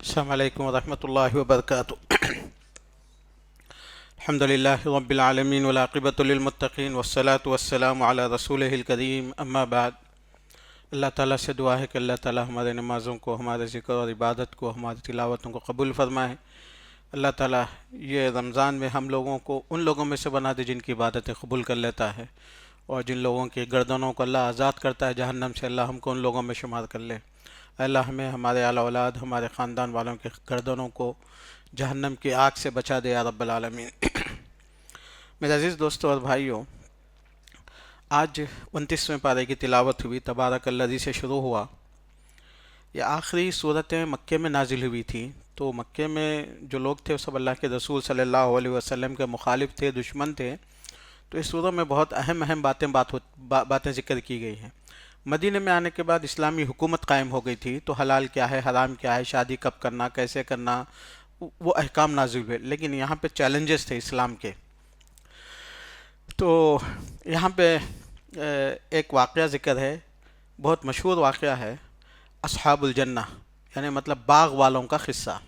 السلام علیکم ورحمۃ اللہ وبرکاتہ۔ الحمد للہ رب العالمین والعاقبۃ للمتقین والصلاة والسلام علی رسولہ الکریم، اما بعد۔ اللہ تعالیٰ سے دعا ہے کہ اللہ تعالیٰ ہمارے نمازوں کو، ہمارے ذکر اور عبادت کو، ہماری تلاوتوں کو قبول فرمائے۔ اللہ تعالیٰ یہ رمضان میں ہم لوگوں کو ان لوگوں میں سے بنا دے جن کی عبادتیں قبول کر لیتا ہے، اور جن لوگوں کی گردنوں کو اللہ آزاد کرتا ہے جہنم سے، اللہ ہم کو ان لوگوں میں شمار کر لے۔ اللہ ہمیں، ہمارے آل اولاد، ہمارے خاندان والوں کے گردنوں کو جہنم کی آگ سے بچا دے یا رب العالمین۔ میرے عزیز دوستوں اور بھائیوں، آج 29ویں پارے کی تلاوت ہوئی، تبارک الذی سے شروع ہوا۔ یہ آخری صورتیں مکے میں نازل ہوئی تھیں، تو مکے میں جو لوگ تھے وہ سب اللہ کے رسول صلی اللہ علیہ وسلم کے مخالف تھے، دشمن تھے، تو اس صورت میں بہت اہم باتیں ذکر کی گئی ہیں۔ مدینہ میں آنے کے بعد اسلامی حکومت قائم ہو گئی تھی، تو حلال کیا ہے، حرام کیا ہے، شادی کب کرنا، کیسے کرنا، وہ احکام نازل ہوئے، لیکن یہاں پہ چیلنجز تھے اسلام کے۔ تو یہاں پہ ایک واقعہ ذکر ہے، بہت مشہور واقعہ ہے، اصحاب الجنہ، یعنی مطلب باغ والوں کا قصہ۔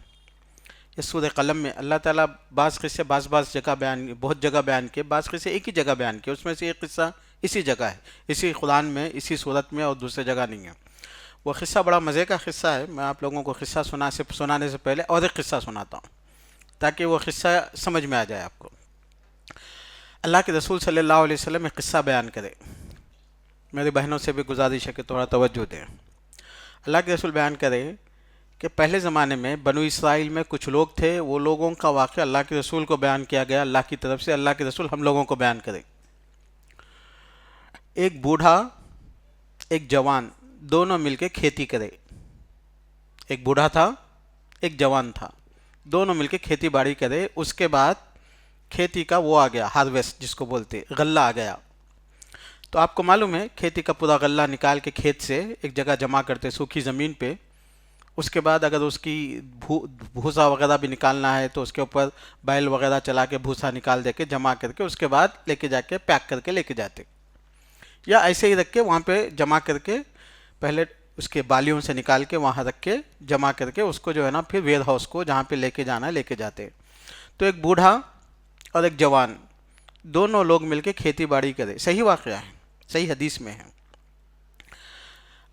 اس سورہ قلم میں اللہ تعالیٰ بعض قصے بعض جگہ بہت جگہ بیان کیے، بعض قصے ایک ہی جگہ بیان کیے، اس میں سے ایک قصہ اسی جگہ ہے، اسی قرآن میں، اسی صورت میں، اور دوسری جگہ نہیں ہے۔ وہ قصہ بڑا مزے کا قصہ ہے۔ میں آپ لوگوں کو قصہ سنانے سے پہلے اور ایک قصہ سناتا ہوں، تاکہ وہ قصہ سمجھ میں آ جائے آپ کو۔ اللہ کے رسول صلی اللہ علیہ وسلم ایک قصہ بیان کرے، میری بہنوں سے بھی گزارش ہے کہ تھوڑا توجہ دیں۔ اللہ کے رسول بیان کرے کہ پہلے زمانے میں بنو اسرائیل میں کچھ لوگ تھے، وہ لوگوں کا واقعہ اللہ کے رسول کو بیان کیا گیا، اللہ کی طرف سے۔ اللہ کے رسول ہم لوگوں کو بیان کرے۔ ایک بوڑھا، ایک جوان، دونوں مل کے کھیتی کرے۔ ایک بوڑھا تھا، ایک جوان تھا، دونوں مل کے کھیتی باڑی کرے۔ اس کے بعد کھیتی کا وہ آ گیا، ہارویسٹ جس کو بولتے، غلہ آ گیا۔ تو آپ کو معلوم ہے، کھیتی کا پورا غلہ نکال کے کھیت سے ایک جگہ جمع کرتے سوکھی زمین پہ۔ اس کے بعد اگر اس کی بھوسا وغیرہ بھی نکالنا ہے تو اس کے اوپر بیل وغیرہ چلا کے بھوسا نکال دے کے جمع کر کے، اس کے بعد لے کے جا کے پیک کر کے لے کے جاتے، یا ایسے ہی رکھ کے وہاں پہ جمع کر کے، پہلے اس کے بالیوں سے نکال کے وہاں رکھ کے جمع کر کے اس کو جو ہے نا پھر ویئر ہاؤس کو جہاں پہ لے کے جانا ہے لے کے جاتے۔ تو ایک بوڑھا اور ایک جوان، دونوں لوگ مل کے کھیتی باڑی کرے، صحیح واقعہ ہے، صحیح حدیث میں ہے۔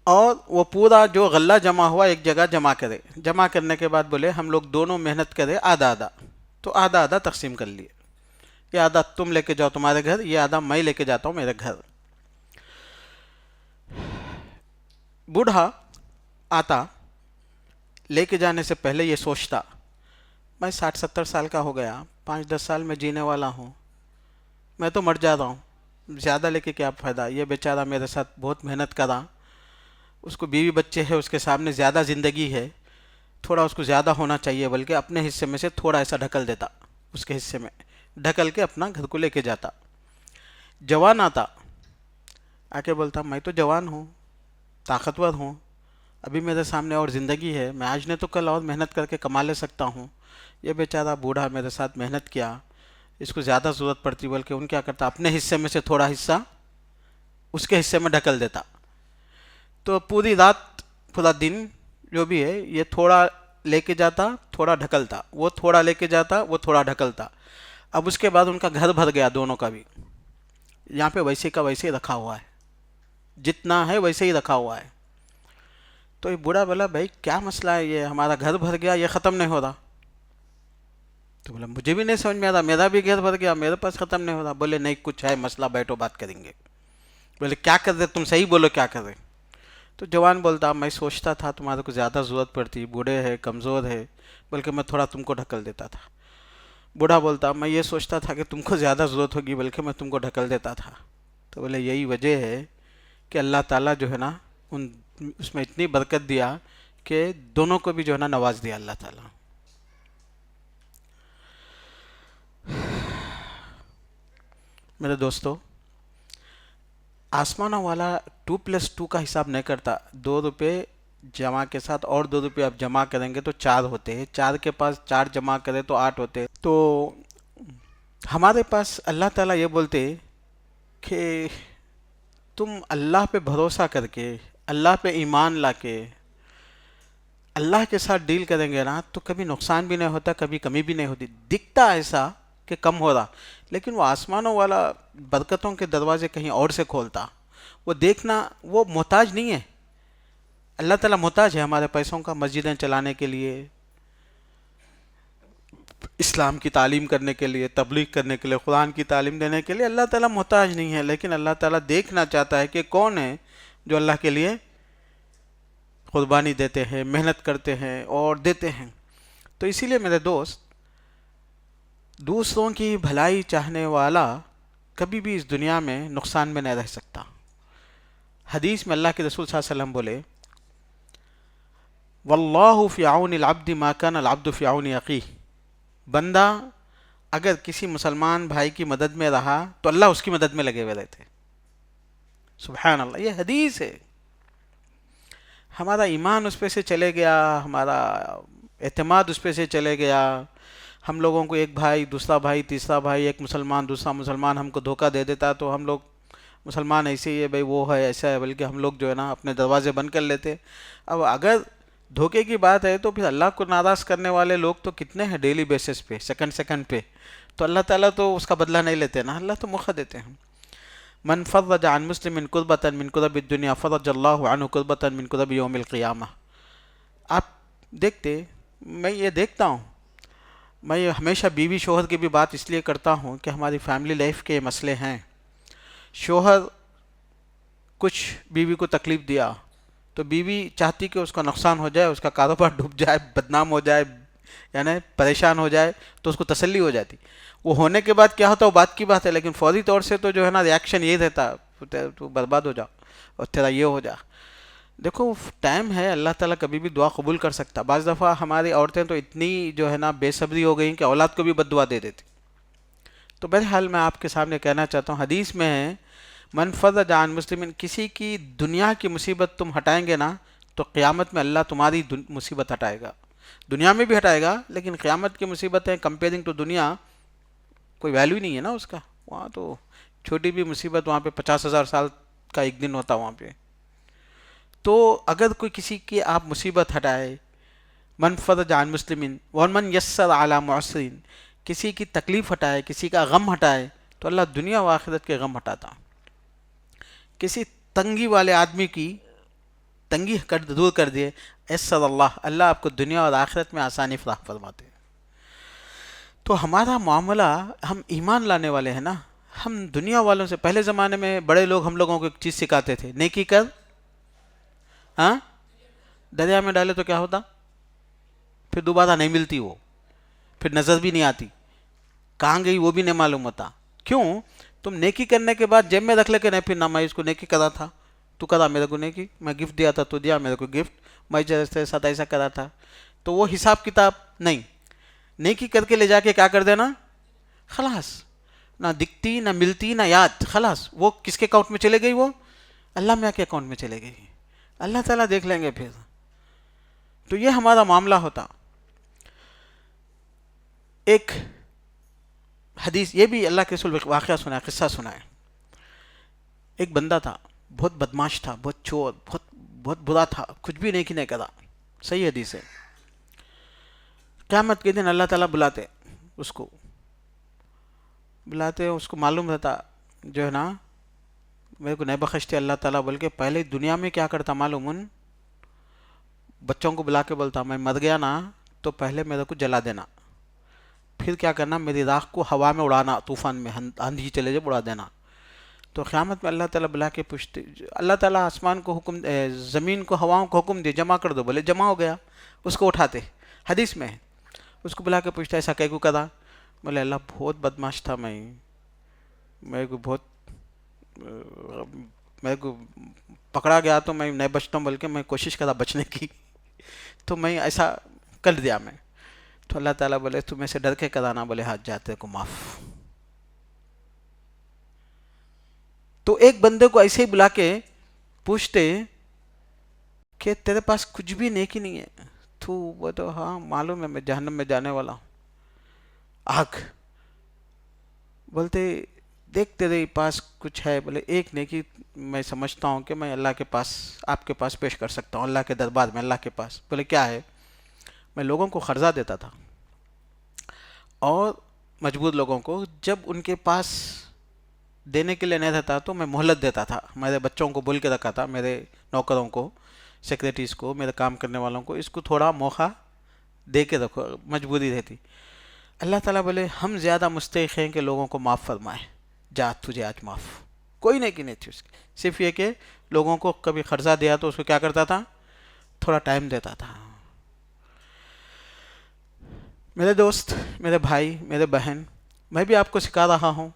اور وہ پورا جو غلہ جمع ہوا ایک جگہ جمع کرے، جمع کرنے کے بعد بولے ہم لوگ دونوں محنت کرے آدھا آدھا، تو آدھا آدھا تقسیم کر لیے، یہ آدھا تم لے کے جاؤ تمہارے گھر، یہ آدھا میں لے کے جاتا ہوں میرے گھر۔ بوڑھا آتا، لے کے جانے سے پہلے یہ سوچتا، میں 60-70 سال کا ہو گیا، 5-10 سال میں جینے والا ہوں، میں تو مر جا رہا ہوں، زیادہ لے کے کیا فائدہ، یہ بیچارہ میرے ساتھ بہت محنت کرا، اس کو بیوی بچے ہیں، اس کے سامنے زیادہ زندگی ہے، تھوڑا اس کو زیادہ ہونا چاہیے، بلکہ اپنے حصے میں سے تھوڑا ایسا ڈھکل دیتا، اس کے حصے میں ڈھکل کے اپنا گھر کو لے کے جاتا۔ جوان آتا، آ کے بولتا میں تو جوان ہوں، طاقتور ہوں، ابھی میرے سامنے اور زندگی ہے، میں آج نے تو کل اور محنت کر کے کما لے سکتا ہوں، یہ بیچارہ بوڑھا میرے ساتھ محنت کیا، اس کو زیادہ ضرورت پڑتی، بلکہ ان کیا کرتا اپنے حصے میں سے تھوڑا حصہ اس کے حصے میں ڈھکل دیتا۔ تو پوری رات پورا دن جو بھی ہے یہ تھوڑا لے کے جاتا، تھوڑا ڈھکلتا، وہ تھوڑا لے کے جاتا، وہ تھوڑا ڈھکلتا۔ اب اس کے بعد ان کا گھر بھر گیا، دونوں کا بھی، یہاں پہ ویسے کا ویسے ہی رکھا ہوا ہے، جتنا ہے ویسے ہی رکھا ہوا ہے۔ تو یہ بوڑھا بولا بھائی کیا مسئلہ ہے، یہ ہمارا گھر بھر گیا، یہ ختم نہیں ہو رہا۔ تو بولا مجھے بھی نہیں سمجھ میں آ رہا، میرا بھی گھر بھر گیا، میرے پاس ختم نہیں ہو رہا۔ بولے نہیں کچھ ہے مسئلہ، بیٹھو بات کریں گے۔ بولے کیا کر رہے تم، صحیح بولو کیا کر رہے۔ تو جوان بولتا میں سوچتا تھا تمہارے کو زیادہ ضرورت پڑتی، بوڑھے ہے، کمزور ہے، بلکہ میں تھوڑا تم کو ڈھکل دیتا تھا۔ بوڑھا بولتا میں یہ سوچتا تھا کہ تم کو زیادہ ضرورت ہوگی، بلکہ میں تم کو ڈھکل دیتا تھا۔ تو بولے یہی وجہ ہے کہ اللہ تعالیٰ جو ہے نا اس میں اتنی برکت دیا کہ دونوں کو بھی جو ہے نا نواز دیا اللہ تعالیٰ۔ میرے دوستو، آسمانوں والا 2+2 کا حساب نہیں کرتا، 2 روپے جمع کے ساتھ اور 2 روپے آپ جمع کریں گے تو 4 ہوتے ہیں، 4 کے پاس 4 جمع کرے تو 8 ہوتے ہیں۔ تو ہمارے پاس اللہ تعالیٰ یہ بولتے کہ تم اللہ پہ بھروسہ کر کے، اللہ پہ ایمان لا کے اللہ کے ساتھ ڈیل کریں گے نا تو کبھی نقصان بھی نہیں ہوتا، کبھی کمی بھی نہیں ہوتی. دکھتا ایسا کہ کم ہو رہا، لیکن وہ آسمانوں والا برکتوں کے دروازے کہیں اور سے کھولتا. وہ دیکھنا، وہ محتاج نہیں ہے. اللہ تعالیٰ محتاج ہے ہمارے پیسوں کا، مسجدیں چلانے کے لیے، اسلام کی تعلیم کرنے کے لیے، تبلیغ کرنے کے لیے، قرآن کی تعلیم دینے کے لیے. اللہ تعالیٰ محتاج نہیں ہے، لیکن اللہ تعالیٰ دیکھنا چاہتا ہے کہ کون ہے جو اللہ کے لیے قربانی دیتے ہیں، محنت کرتے ہیں اور دیتے ہیں. تو اسی لیے میرے دوست، دوسروں کی بھلائی چاہنے والا کبھی بھی اس دنیا میں نقصان میں نہیں رہ سکتا. حدیث میں اللہ کے رسول صلی اللہ علیہ وسلم بولے، واللہ فی عون العبد ما کان العبد فی عون اخیہ. بندہ اگر کسی مسلمان بھائی کی مدد میں رہا تو اللہ اس کی مدد میں لگے ہوئے رہتے. سبحان اللہ، یہ حدیث ہے. ہمارا ایمان اس پہ سے چلے گیا، ہمارا اعتماد اس پہ سے چلے گیا. ہم لوگوں کو ایک بھائی، دوسرا بھائی، تیسرا بھائی، ایک مسلمان، دوسرا مسلمان ہم کو دھوکہ دے دیتا تو ہم لوگ مسلمان ایسے ہی ہے بھائی، وہ ہے ایسا ہے، بلکہ ہم لوگ جو ہے نا اپنے دروازے بند کر لیتے. اب اگر دھوکے کی بات ہے تو پھر اللہ کو ناراض کرنے والے لوگ تو کتنے ہیں ڈیلی بیسس پہ، سیکنڈ سیکنڈ پہ. تو اللہ تعالیٰ تو اس کا بدلہ نہیں لیتے نا، اللہ تو موقع دیتے ہیں. من فرج عن مسلم کربۃ من کرب الدنیا فرج اللہ عنہ کربۃ من کرب یوم القیامہ. آپ دیکھتے، میں یہ دیکھتا ہوں، میں یہ ہمیشہ بیوی شوہر کی بھی بات اس لیے کرتا ہوں کہ ہماری فیملی لائف کے مسئلے ہیں. شوہر کچھ بیوی کو تکلیف دیا تو بیوی چاہتی کہ اس کا نقصان ہو جائے، اس کا کاروبار ڈوب جائے، بدنام ہو جائے، یعنی پریشان ہو جائے، تو اس کو تسلی ہو جاتی. وہ ہونے کے بعد کیا ہوتا وہ بات کی بات ہے، لیکن فوری طور سے تو جو ہے نا ریاکشن یہ رہتا، تو برباد ہو جا اور تیرا یہ ہو جا. دیکھو ٹائم ہے، اللہ تعالیٰ کبھی بھی دعا قبول کر سکتا. بعض دفعہ ہماری عورتیں تو اتنی جو ہے نا بے صبری ہو گئیں کہ اولاد کو بھی بد دعا دے دیتی. تو بہرحال میں آپ کے سامنے کہنا چاہتا ہوں، حدیث میں ہے من فرج عن مسلم، کسی کی دنیا کی مصیبت تم ہٹائیں گے نا تو قیامت میں اللہ تمہاری مصیبت ہٹائے گا. دنیا میں بھی ہٹائے گا، لیکن قیامت کی مصیبتیں کمپیئرنگ ٹو دنیا کوئی ویلیو نہیں ہے نا اس کا. وہاں تو چھوٹی بھی مصیبت، وہاں پہ 50,000 سال کا ایک دن ہوتا وہاں پہ. تو اگر کوئی کسی کی آپ مصیبت ہٹائے، من فرج عن مسلمین ومن یسر علی معسرین، کسی کی تکلیف ہٹائے، کسی کا غم ہٹائے تو اللہ دنیا و آخرت کے غم ہٹاتا. کسی تنگی والے آدمی کی تنگی دور کر دیے، یسر اللہ، اللہ آپ کو دنیا اور آخرت میں آسانی فراہم فرماتے. تو ہمارا معاملہ، ہم ایمان لانے والے ہیں نا، ہم دنیا والوں سے، پہلے زمانے میں بڑے لوگ ہم لوگوں کو ایک چیز سکھاتے تھے، نیکی کر، ہاں دریا میں ڈالے تو کیا ہوتا، پھر دوبارہ نہیں ملتی وہ، پھر نظر بھی نہیں آتی، کہاں گئی وہ بھی نہیں معلوم ہوتا. کیوں؟ تم نیکی کرنے کے بعد جیب میں رکھ لے کے نہیں، پھر نہ میں اس کو نیکی کرا تھا، تو کرا میرے کو نیکی، میں گفٹ دیا تھا تو دیا میرے کو گفٹ، میں جیسے ساتھ ایسا کرا تھا، تو وہ حساب کتاب نہیں. نیکی کر کے لے جا کے کیا کر دینا، خلاص، نہ دکھتی نہ ملتی نہ یاد، خلاص وہ کس کے اکاؤنٹ میں چلے گئی، وہ اللہ میاں کے اکاؤنٹ میں چلے گئی، اللہ تعالیٰ دیکھ لیں گے پھر. تو یہ ہمارا معاملہ ہوتا. ایک حدیث، یہ بھی اللہ کے رسول واقعہ سنا ہے، قصہ سنا ہے. ایک بندہ تھا، بہت بدماش تھا، بہت چور، بہت برا تھا، کچھ بھی نیکی نہیں کرا. صحیح حدیث ہے. قیامت کے دن اللہ تعالیٰ بلاتے اس کو، اس کو معلوم رہتا جو ہے نا میرے کو نہیں بخشتے اللہ تعالیٰ، بول کے پہلے دنیا میں کیا کرتا معلوم، ان بچوں کو بلا کے بولتا میں مر گیا نا تو پہلے میرے کو جلا دینا، پھر کیا کرنا میری راکھ کو ہوا میں اڑانا، طوفان میں آندھی چلے جب اڑا دینا. تو قیامت میں اللہ تعالیٰ بلا کے پوچھتے، اللہ تعالیٰ آسمان کو حکم، زمین کو، ہواؤں کو حکم دے جمع کر دو، بولے جمع ہو گیا، اس کو اٹھاتے. حدیث میں ہے، اس کو بلا کے پوچھتا ایسا کہہ کو کرا، بولے اللہ بہت بدماش تھا میں، میرے کو پکڑا گیا تو میں نہیں بچتا ہوں، بلکہ میں کوشش کرا بچنے کی، تو میں ایسا کر دیا میں. تو اللہ تعالیٰ بولے تمہیں سے ڈر کے کرانا، بولے ہاتھ جاتے کو معاف. تو ایک بندے کو ایسے ہی بلا کے پوچھتے کہ تیرے پاس کچھ بھی نیکی نہیں ہے، تو وہ تو ہاں معلوم ہے میں جہنم میں جانے والا ہوں، آگ. بولتے دیکھ تیرے پاس کچھ ہے؟ بولے ایک نیکی میں سمجھتا ہوں کہ میں اللہ کے پاس، آپ کے پاس پیش کر سکتا ہوں، اللہ کے دربار میں، اللہ کے پاس۔ بولے کیا ہے؟ میں لوگوں کو قرضہ دیتا تھا، اور مجبور لوگوں کو جب ان کے پاس دینے کے لیے نہیں رہتا تو میں مہلت دیتا تھا، میرے بچوں کو بول کے رکھا تھا، میرے نوکروں کو، سیکریٹریز کو، میرے کام کرنے والوں کو، اس کو تھوڑا موقع دے کے رکھو، مجبوری رہتی۔ اللہ تعالیٰ بولے ہم زیادہ مستحق ہیں کہ لوگوں کو معاف فرمائے، جا تجھے آج معاف۔ کوئی نیکی نہیں تھی اس کی، صرف یہ کہ لوگوں کو کبھی قرضہ دیا تو اس کو کیا کرتا تھا؟ تھوڑا ٹائم دیتا تھا۔ میرے دوست، میرے بھائی، میرے بہن، میں بھی آپ کو سکھا رہا ہوں،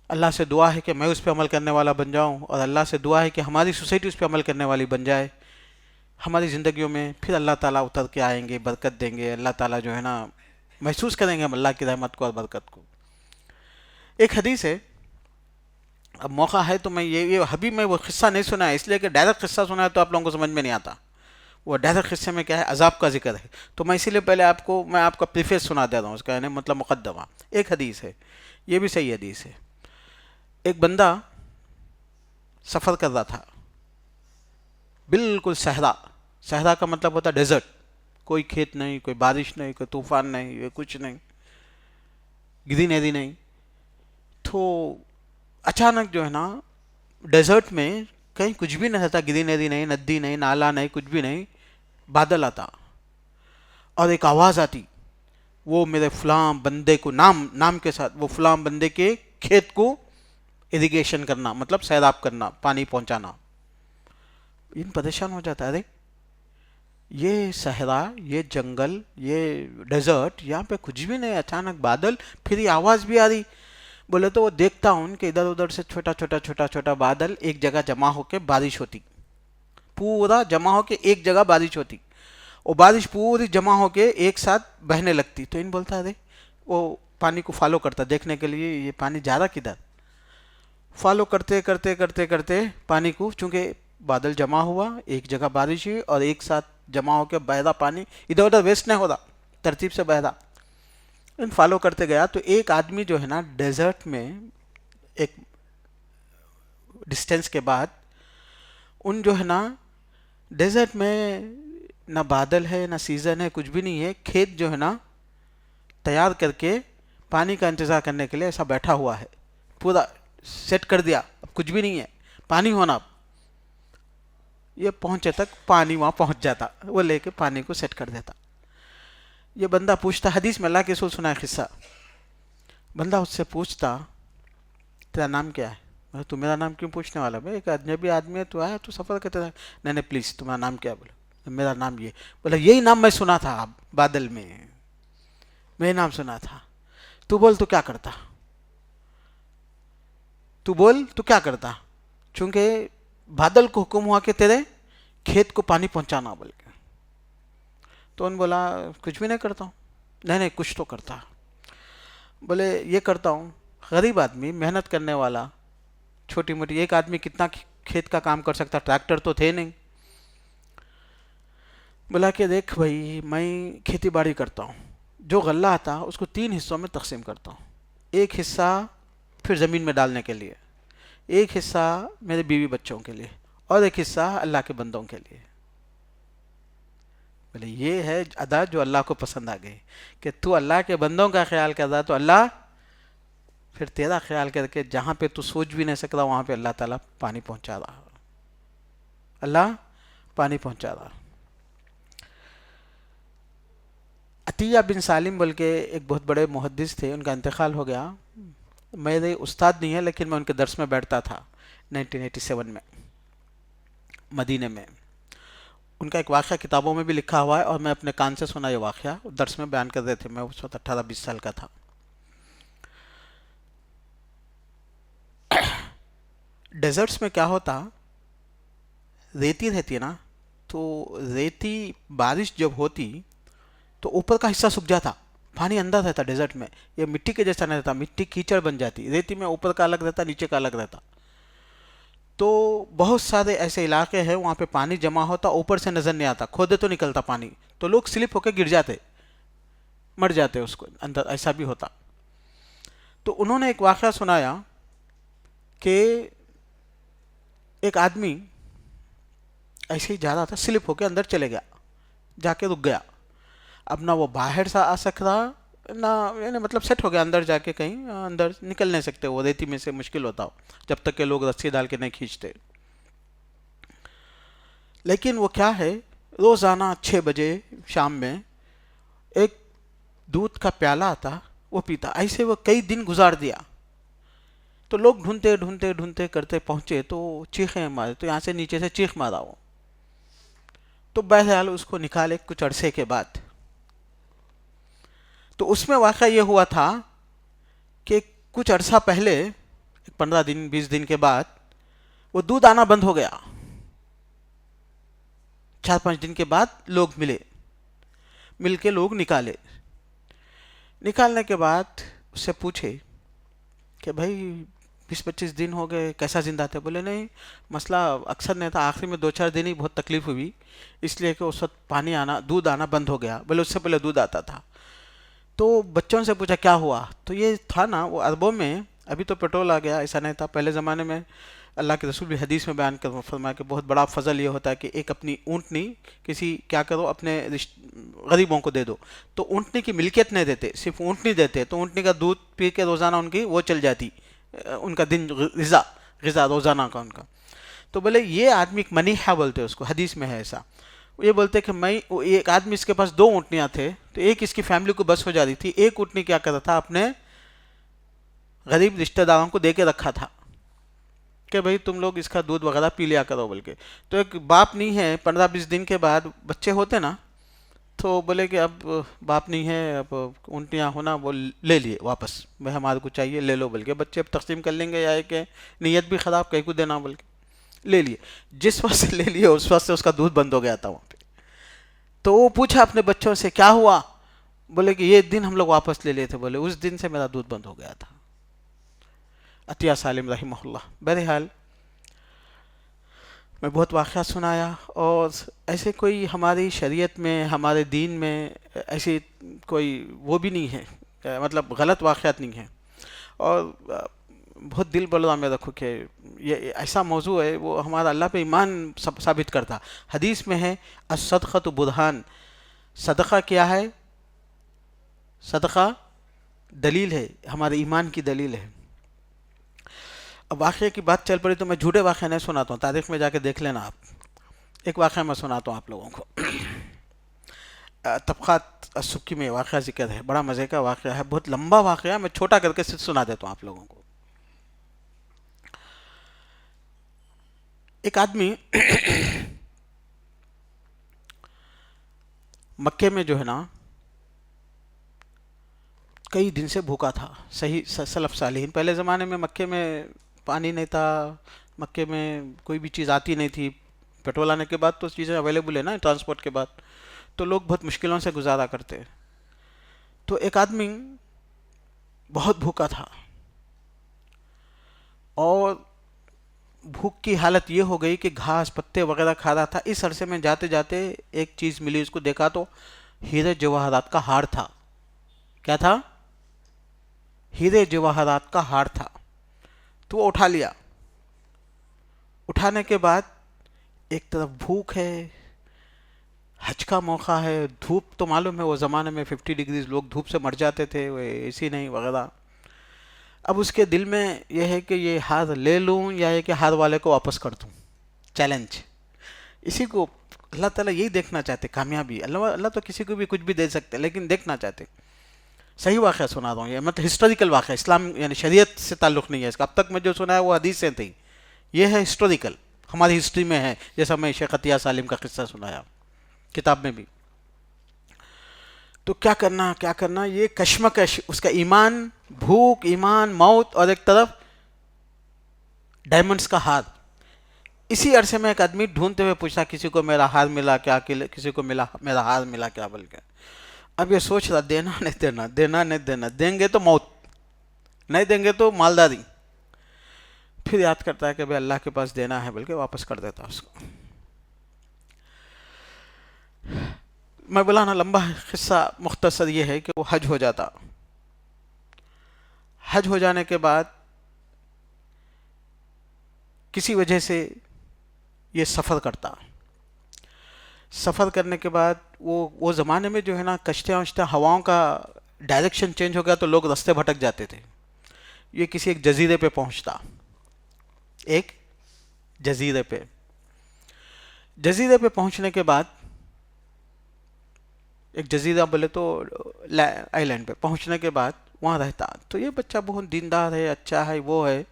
اللہ سے دعا ہے کہ میں اس پہ عمل کرنے والا بن جاؤں، اور اللہ سے دعا ہے کہ ہماری سوسائٹی اس پہ عمل کرنے والی بن جائے ہماری زندگیوں میں۔ پھر اللہ تعالیٰ اتر کے آئیں گے، برکت دیں گے، اللہ تعالیٰ جو ہے نا محسوس کریں گے ہم اللہ کی رحمت کو اور برکت کو۔ ایک حدیث ہے، اب موقع ہے تو میں یہ ابھی میں وہ قصہ نہیں سنا ہے، اس لیے کہ ڈائریکٹ قصہ سنا ہے تو آپ لوگوں کو سمجھ میں نہیں آتا۔ وہ ڈائریکٹ قصے میں کیا ہے؟ عذاب کا ذکر ہے، تو میں اسی لیے پہلے میں آپ کا پریفیس سنا دے رہا ہوں، اس کا یعنی مطلب مقدمہ۔ ایک حدیث ہے، یہ بھی صحیح حدیث ہے۔ ایک بندہ سفر کر رہا تھا، بالکل صحرا، صحرا کا مطلب ہوتا ہے ڈیزرٹ، کوئی کھیت نہیں، کوئی بارش نہیں، کوئی طوفان نہیں، یہ کچھ نہیں، گرینری نہیں۔ تو اچانک جو ہے نا ڈیزرٹ میں کہیں کچھ بھی نہیں رہتا، گرینری نہیں، ندی نہیں، نالا نہیں، کچھ بھی نہیں، بادل آتا اور ایک آواز آتی، وہ میرے فلاں بندے کو نام کے ساتھ، وہ فلاں بندے کے کھیت کو اریگیشن کرنا، مطلب سیراب کرنا، پانی پہنچانا۔ ان پریشان ہو جاتا ہے، ارے یہ صحرا، یہ جنگل، یہ ڈیزرٹ، یہاں پہ کچھ بھی نہیں، اچانک بادل، پھر یہ آواز بھی آ رہی۔ بولے تو وہ دیکھتا ہوں کہ ادھر ادھر سے چھوٹا چھوٹا چھوٹا چھوٹا بادل ایک جگہ جمع ہو کے بارش ہوتی، پورا جمع ہو کے ایک جگہ بارش ہوتی، اور بارش پوری جمع ہو کے ایک ساتھ بہنے لگتی۔ تو ان بولتا ہے وہ پانی کو فالو کرتا دیکھنے کے لیے یہ پانی جا رہا کدھر۔ فالو کرتے کرتے کرتے کرتے پانی کو، چونکہ بادل جمع ہوا، ایک جگہ بارش ہوئی، اور ایک ساتھ جمع ہو کے بہہ رہا پانی، ادھر ادھر ویسٹ نہیں ہو رہا، ترتیب سے بہہ رہا۔ ان فالو کرتے گیا تو ایک آدمی جو ہے نا ڈیزرٹ میں ایک ڈسٹینس کے بعد، ان جو ہے نا ڈیزرٹ میں نہ بادل ہے، نہ سیزن ہے، کچھ بھی نہیں ہے، کھیت جو ہے نا تیار کر کے پانی کا انتظار کرنے کے لیے ایسا بیٹھا ہوا ہے، پورا سیٹ کر دیا، اب کچھ بھی نہیں ہے، پانی ہونا۔ یہ پہنچے تک پانی وہاں پہنچ جاتا، وہ لے کے پانی کو سیٹ کر دیتا۔ یہ بندہ پوچھتا، حدیث میں اللہ کے رسول سنا ہے قصہ، بندہ اس سے پوچھتا تیرا نام کیا ہے؟ تو میرا نام کیوں پوچھنے والا؟ بھائی ایک اجنبی آدمی ہے، تو آیا تو سفر کرتے تھا۔ نہیں پلیز، تمہارا نام کیا؟ بولا میرا نام یہ۔ بولا یہی نام میں سنا تھا بادل میں، میں نام سنا تھا۔ تو بول تو کیا کرتا؟ تو بول تو کیا کرتا؟ چونکہ بادل کو حکم ہوا کہ تیرے کھیت کو پانی پہنچانا، بول کے۔ تو ان بولا کچھ بھی نہیں کرتا ہوں۔ نہیں کچھ تو کرتا۔ بولے یہ کرتا ہوں۔ غریب آدمی، محنت کرنے والا، چھوٹی موٹی، ایک آدمی کتنا کھیت کا کام کر سکتا، ٹریکٹر تو تھے نہیں۔ بولا کہ دیکھ بھائی، میں کھیتی باڑی کرتا ہوں، جو غلہ آتا اس کو 3 حصوں میں تقسیم کرتا ہوں، ایک حصہ پھر زمین میں ڈالنے کے لیے، ایک حصہ میرے بیوی بچوں کے لیے، اور ایک حصہ اللہ کے بندوں کے لیے۔ بولے یہ ہے ادا جو اللہ کو پسند آ گئی، کہ تو اللہ کے بندوں کا خیال کر رہا تو اللہ پھر تیرا خیال کر کے جہاں پہ تو سوچ بھی نہیں سکتا وہاں پہ اللہ تعالیٰ پانی پہنچا رہا، اللہ پانی پہنچا رہا۔ عطیہ بن سالم بول کے ایک بہت بڑے محدث تھے، ان کا انتقال ہو گیا۔ میرے استاد نہیں ہے لیکن میں ان کے درس میں بیٹھتا تھا 1987 میں مدینے میں۔ ان کا ایک واقعہ کتابوں میں بھی لکھا ہوا ہے، اور میں اپنے کان سے سنا یہ واقعہ، درس میں بیان کر رہے تھے، میں اس وقت 18-20 سال کا تھا۔ ڈیزرٹس میں کیا ہوتا، ریتی رہتی ہے نا، تو ریتی بارش جب ہوتی تو اوپر کا حصہ سوکھ جاتا، پانی اندر رہتا ڈیزرٹ میں، یہ مٹی کے جیسا نہیں رہتا، مٹی کیچڑ بن جاتی، ریتی میں اوپر کا الگ رہتا، نیچے کا الگ رہتا۔ تو بہت سارے ایسے علاقے ہیں وہاں پہ پانی جمع ہوتا، اوپر سے نظر نہیں آتا، کھودے تو نکلتا پانی، تو لوگ سلپ ہو کے گر جاتے، مر جاتے اس کو اندر، ایسا بھی ہوتا۔ تو انہوں نے ایک واقعہ سنایا کہ ایک آدمی ایسے ہی جا رہا تھا، سلپ ہو کے اندر چلے گیا، جا کے رک گیا. اب نہ وہ باہر سے آ سکتا، نہ یعنی مطلب سیٹ ہو گیا اندر جا کے، کہیں اندر نکل نہیں سکتے، وہ ریتی میں سے مشکل ہوتا ہو جب تک کہ لوگ رسی ڈال کے نہیں کھینچتے. لیکن وہ کیا ہے، روزانہ 6 بجے شام میں ایک دودھ کا پیالہ آتا، وہ پیتا. ایسے وہ کئی دن گزار دیا. تو لوگ ڈھونڈتے ڈھونڈتے ڈھونڈتے کرتے پہنچے تو چیخیں مارے، تو یہاں سے نیچے سے چیخ مارا وہ. تو بہرحال اس کو نکالے کچھ عرصے کے بعد. تو اس میں واقعہ یہ ہوا تھا کہ کچھ عرصہ پہلے 15 دن 20 دن کے بعد وہ دودھ آنا بند ہو گیا. 4-5 دن کے بعد لوگ مل کے لوگ نکالنے کے بعد اس سے پوچھے کہ بھائی 20-25 دن ہو گئے، کیسا زندہ تھے؟ بولے نہیں، مسئلہ اکثر نہیں تھا، آخری میں 2-4 دن ہی بہت تکلیف ہوئی، اس لیے کہ اس وقت دودھ آنا بند ہو گیا. بولے اس سے پہلے دودھ آتا تھا. تو بچوں سے پوچھا کیا ہوا؟ تو یہ تھا نا، وہ عربوں میں ابھی تو پیٹرول آ گیا، ایسا نہیں تھا پہلے زمانے میں. اللہ کے رسول بھی حدیث میں بیان کر فرمایا کہ بہت بڑا فضل یہ ہوتا ہے کہ ایک اپنی اونٹنی کیا کرو، اپنے غریبوں کو دے دو. تو اونٹنی کی ملکیت نہیں دیتے، صرف اونٹنی دیتے، تو اونٹنی کا دودھ پی کے روزانہ ان کی وہ چل جاتی، ان کا دن غذا روزانہ کا ان کا. تو بولے یہ آدمی ایک منیحہ بولتے اس کو، حدیث میں ہے ایسا. یہ بولتے کہ ایک آدمی، اس کے پاس 2 اونٹنیاں تھے، تو ایک اس کی فیملی کو بس ہو جاتی تھی، ایک اونٹنی کیا کرتا تھا اپنے غریب رشتہ داروں کو دے کے رکھا تھا کہ بھئی تم لوگ اس کا دودھ وغیرہ پی لیا کرو بول کے. تو ایک باپ نہیں ہے، 15-20 دن کے بعد بچے ہوتے نا، تو بولے کہ اب باپ نہیں ہے، اب اونٹیاں ہونا، وہ لے لیے واپس، بھائی ہمارے کو چاہیے لے لو بول کے. بچے اب تقسیم کر لیں گے، یا کہ نیت بھی خراب، کہیں کو دینا بول کے لے لیے. جس وقت سے لے لیے اس وقت سے اس کا دودھ بند ہو گیا تھا وہاں پہ. تو وہ پوچھا اپنے بچوں سے کیا ہوا؟ بولے کہ یہ دن ہم لوگ واپس لے لیے تھے، بولے اس دن سے میرا دودھ بند ہو گیا تھا. عطیہ سالم رحمہ اللہ. بہرحال میں بہت واقعات سنایا، اور ایسے کوئی ہماری شریعت میں، ہمارے دین میں ایسی کوئی وہ بھی نہیں ہے، مطلب غلط واقعات نہیں ہیں. اور بہت دل بلوا میں رکھو کہ یہ ایسا موضوع ہے، وہ ہمارا اللہ پہ ایمان ثابت کرتا. حدیث میں ہے الصدقۃ برہان، صدقہ کیا ہے؟ صدقہ دلیل ہے، ہمارے ایمان کی دلیل ہے. اب واقعے کی بات چل پڑی تو میں جھوٹے واقعہ نہیں سناتا ہوں، تاریخ میں جا کے دیکھ لینا آپ. ایک واقعہ میں سناتا ہوں آپ لوگوں کو. طبقات السبکی میں واقعہ ذکر ہے، بڑا مزے کا واقعہ ہے، بہت لمبا واقعہ ہے، میں چھوٹا کر کے صرف سنا دیتا ہوں آپ لوگوں کو. ایک آدمی مکے میں جو ہے نا کئی دن سے بھوکا تھا. صحیح سلف صالحین، پہلے زمانے میں مکے میں پانی نہیں تھا، مکے میں کوئی بھی چیز آتی نہیں تھی. پیٹرول آنے کے بعد تو چیزیں اویلیبل ہے نا ٹرانسپورٹ کے بعد، تو لوگ بہت مشکلوں سے گزارا کرتے. تو ایک آدمی بہت بھوکا تھا، اور بھوک کی حالت یہ ہو گئی کہ گھاس پتے وغیرہ کھا رہا تھا. اس عرصے میں جاتے جاتے ایک چیز ملی، اس کو دیکھا تو ہیرے جواہرات کا ہار تھا. کیا تھا؟ ہیرے جواہرات کا ہار تھا. تو وہ اٹھا لیا. اٹھانے کے بعد ایک طرف بھوک ہے، حج کا موقع ہے، دھوپ تو معلوم ہے وہ زمانے میں 50 ڈگریز، لوگ دھوپ سے مر جاتے تھے، وہ اے سی نہیں وغیرہ. اب اس کے دل میں یہ ہے کہ یہ ہار لے لوں یا یہ کہ ہار والے کو واپس کر دوں. چیلنج اسی کو اللہ تعالیٰ یہی دیکھنا چاہتے، کامیابی. اللہ تو کسی کو بھی کچھ بھی دے سکتے، لیکن دیکھنا چاہتے. صحیح واقعہ سنا رہا ہوں، یہ مطلب ہسٹوریکل واقعہ، اسلام یعنی شریعت سے تعلق نہیں ہے اس کا. اب تک میں جو سنا ہے وہ حدیث سے تھی، یہ ہے ہسٹوریکل، ہماری ہسٹری میں ہے، جیسا میں شیخ عطیہ سالم کا قصہ سنایا کتاب میں بھی. تو کیا کرنا، یہ کشمکش، اس کا ایمان، بھوک، ایمان، موت، اور ایک طرف ڈائمنڈز کا ہار. اسی عرصے میں ایک آدمی ڈھونڈتے ہوئے پوچھا کسی کو میرا ہار ملا کیا، کسی کو ملا میرا ہار ملا کیا بول کے. اب یہ سوچ رہا دینا نہیں دینا، دینا نہیں دینا، دیں گے تو موت، نہیں دیں گے تو مالداری. پھر یاد کرتا ہے کہ بھائی اللہ کے پاس دینا ہے بول کے واپس کر دیتا اس کو. میں بولا نا لمبا قصہ، مختصر یہ ہے کہ وہ حج ہو جاتا. حج ہو جانے کے بعد کسی وجہ سے یہ سفر کرتا. سفر کرنے کے بعد وہ زمانے میں جو ہے نا کشتیاں وشتیاں ہواؤں کا ڈائریکشن چینج ہو گیا تو لوگ رستے بھٹک جاتے تھے. یہ کسی ایک جزیرے پہ پہنچتا. ایک جزیرے پہ پہنچنے کے بعد، ایک جزیرہ بولے تو آئی لینڈ پہ پہنچنے کے بعد وہاں رہتا. تو یہ بچہ بہت دیندار ہے، اچھا ہے، وہ ہے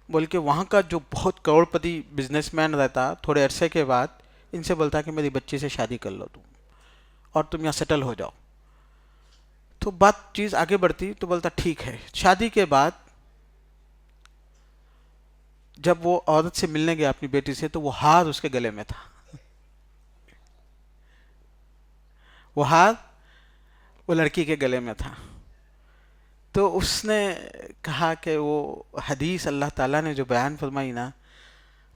بول کے وہاں کا جو بہت کروڑ پتی بزنس مین رہتا تھوڑے عرصے کے بعد ان سے بولتا کہ میری بچی سے شادی کر لو تم اور تم یہاں سیٹل ہو جاؤ. تو بات چیز آگے بڑھتی تو بولتا ٹھیک ہے. شادی کے بعد جب وہ عورت سے ملنے گیا اپنی بیٹی سے تو وہ ہار اس کے گلے میں تھا. وہ ہار وہ لڑکی کے گلے میں تھا. تو اس نے کہا کہ وہ حدیث اللہ تعالیٰ نے جو بیان فرمائی نا،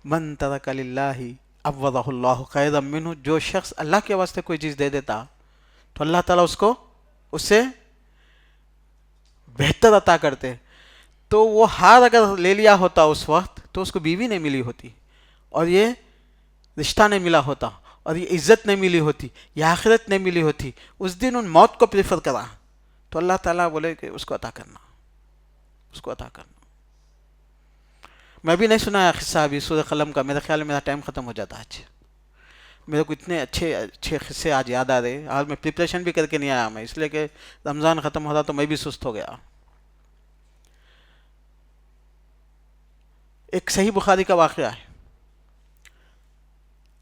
من ترک للہ عوضہ اللہ خیرا منہ، جو شخص اللہ کے واسطے کوئی چیز دے دیتا تو اللہ تعالیٰ اس کو اس سے بہتر عطا کرتے. تو وہ ہار اگر لے لیا ہوتا اس وقت تو اس کو بیوی نہیں ملی ہوتی، اور یہ رشتہ نہیں ملا ہوتا، اور یہ عزت نہیں ملی ہوتی، یہ آخرت نہیں ملی ہوتی. اس دن ان موت کو پریفر کرا تو اللہ تعالیٰ بولے کہ اس کو عطا کرنا، اس کو عطا کرنا. میں بھی نہیں سنا قصہ ابھی سورہ قلم کا، میرے خیال میں میرا ٹائم ختم ہو جاتا آج. میرے کو اتنے اچھے اچھے قصے آج یاد آ رہے. آج میں پریپریشن بھی کر کے نہیں آیا میں، اس لیے کہ رمضان ختم ہوتا تو میں بھی سست ہو گیا. ایک صحیح بخاری کا واقعہ ہے.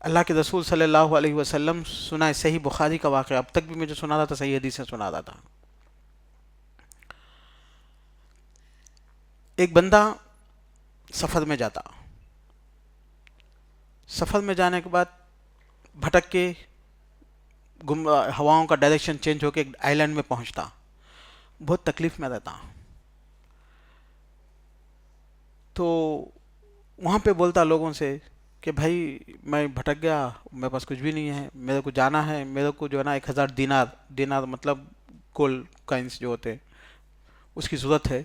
اللہ کے رسول صلی اللہ علیہ وسلم سنا ہے، صحیح بخاری کا واقعہ. اب تک بھی مجھے سنا رہا تھا، صحیح حدیث سے سنا رہا تھا. ایک بندہ سفر میں جاتا. سفر میں جانے کے بعد بھٹک کے ہواؤں کا ڈائریکشن چینج ہو کے ایک آئی لینڈ میں پہنچتا. بہت تکلیف میں رہتا. تو وہاں پہ بولتا لوگوں سے کہ بھائی میں بھٹک گیا، میرے پاس کچھ بھی نہیں ہے، میرے کو جانا ہے، میرے کو جو ہے نا 1000 دینار مطلب گولڈ کائنس جو ہوتے اس کی ضرورت ہے،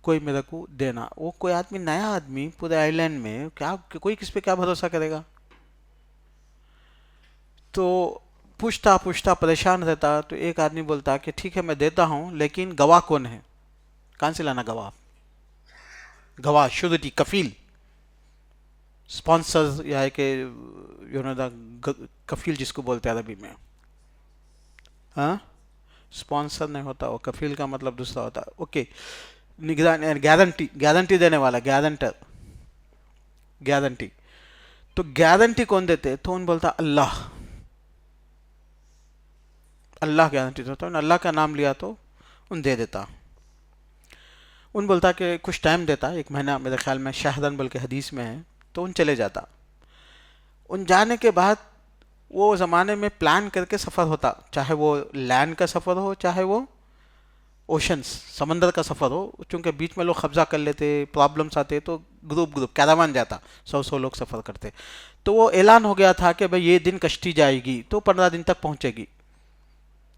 کوئی میرے کو دینا. وہ کوئی آدمی، نیا آدمی پورے آئی لینڈ میں، کیا کوئی کس پہ کیا بھروسہ کرے گا. تو پوچھتا پریشان رہتا. تو ایک آدمی بولتا کہ ٹھیک ہے میں دیتا ہوں، لیکن گواہ کون ہے؟ کہاں سے لانا گواہ؟ گواہ، شورٹی، کفیل، اسپانسر، یا ہے کہ کفیل جس کو بولتے ہیں عربی میں. ہاں، اسپانسر نہیں ہوتا وہ، کفیل کا مطلب دوسرا ہوتا. اوکے، گارنٹی دینے والا، گارنٹی. تو گارنٹی کون دیتے؟ تو ان بولتا اللہ گارنٹی دیتا. اللہ کا نام لیا تو ان دے دیتا. ان بولتا کہ کچھ ٹائم دیتا، 1 مہینہ میرے خیال میں شاہدن بلکہ حدیث میں ہے. تو ان چلے جاتا. ان جانے کے بعد وہ زمانے میں پلان کر کے سفر ہوتا، چاہے وہ لینڈ کا سفر ہو چاہے وہ اوشنس سمندر کا سفر ہو. چونکہ بیچ میں لوگ قبضہ کر لیتے، پرابلمس آتے، تو گروپ کیراوان جاتا، 100 لوگ سفر کرتے. تو وہ اعلان ہو گیا تھا کہ بھئی یہ دن کشتی جائے گی تو 15 دن تک پہنچے گی.